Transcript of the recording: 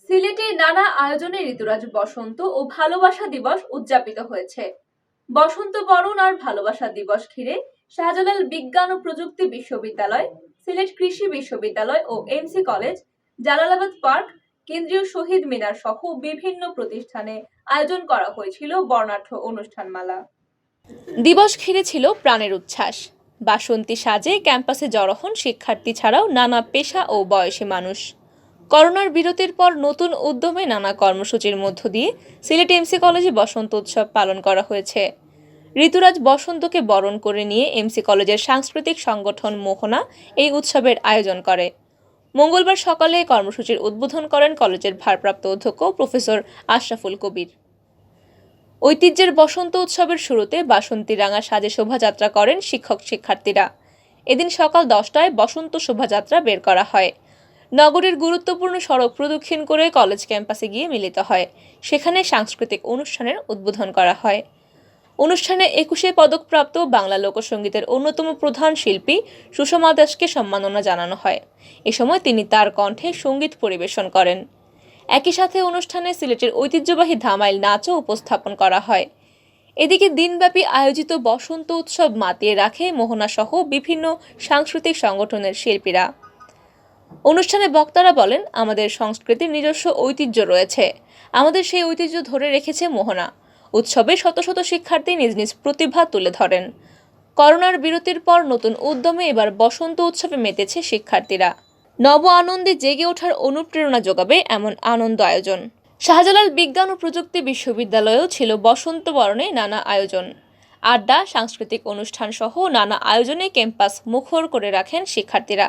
সিলেটে নানা আয়োজনে ঋতুরাজ বসন্ত ও ভালোবাসা দিবস উদযাপিত হয়েছে। বসন্ত বরণ আর ভালোবাসা দিবস ঘিরে শাহজালাল বিজ্ঞান ও প্রযুক্তি বিশ্ববিদ্যালয়, সিলেট কৃষি বিশ্ববিদ্যালয় ও এমসি কলেজ, জালালাবাদ পার্ক, কেন্দ্রীয় শহীদ মিনার সহ বিভিন্ন প্রতিষ্ঠানে আয়োজন করা হয়েছিল বর্ণাঢ্য অনুষ্ঠানমালা। দিবস ঘিরে ছিল প্রাণের উচ্ছ্বাস। বাসন্তী সাজে ক্যাম্পাসে জড়ো হন শিক্ষার্থী ছাড়াও নানা পেশা ও বয়সী মানুষ। করোনার বিরতির পর নতুন উদ্যমে নানা কর্মসূচির মধ্য দিয়ে সিলেট এমসি কলেজে বসন্ত উৎসব পালন করা হয়েছে। ঋতুরাজ বসন্তকে বরণ করে নিয়ে এমসি কলেজের সাংস্কৃতিক সংগঠন মোহনা এই উৎসবের আয়োজন করে। মঙ্গলবার সকালে কর্মসূচির উদ্বোধন করেন কলেজের ভারপ্রাপ্ত অধ্যক্ষ প্রফেসর আশরাফুল কবির। ঐতিহ্যের বসন্ত উৎসবের শুরুতে বাসন্তী রাঙা সাজে শোভাযাত্রা করেন শিক্ষার্থীরা। এদিন সকাল 10টায় বসন্ত শোভাযাত্রা বের করা হয়। নগরীর গুরুত্বপূর্ণ সড়ক প্রদক্ষিণ করে কলেজ ক্যাম্পাসে গিয়ে মিলিত হয়। সেখানে সাংস্কৃতিক অনুষ্ঠানের উদ্বোধন করা হয়। অনুষ্ঠানে 21 পদকপ্রাপ্ত বাংলা লোকসঙ্গীতের অন্যতম প্রধান শিল্পী সুষমা দাসকে সম্মাননা জানানো হয়। এ সময় তিনি তার কণ্ঠে সঙ্গীত পরিবেশন করেন। একই সাথে অনুষ্ঠানে সিলেটের ঐতিহ্যবাহী ধামাইল নাচও উপস্থাপন করা হয়। এদিকে দিনব্যাপী আয়োজিত বসন্ত উৎসব মাতিয়ে রাখে মোহনা সহ বিভিন্ন সাংস্কৃতিক সংগঠনের শিল্পীরা। অনুষ্ঠানে বক্তারা বলেন, আমাদের সংস্কৃতির নিজস্ব ঐতিহ্য রয়েছে, আমাদের সেই ঐতিহ্য ধরে রেখেছে মোহনা। উৎসবে শত শত শিক্ষার্থী নিজ নিজ প্রতিভা তুলে ধরেন। করোনার বিরতির পর নতুন উদ্যমে এবার বসন্ত উৎসবে মেতেছে শিক্ষার্থীরা। নব আনন্দে জেগে ওঠার অনুপ্রেরণা যোগাবে এমন আনন্দ আয়োজন। শাহজালাল বিজ্ঞান ও প্রযুক্তি বিশ্ববিদ্যালয়েও ছিল বসন্ত বরণে নানা আয়োজন। আড্ডা, সাংস্কৃতিক অনুষ্ঠান সহ নানা আয়োজনে ক্যাম্পাস মুখর করে রাখেন শিক্ষার্থীরা।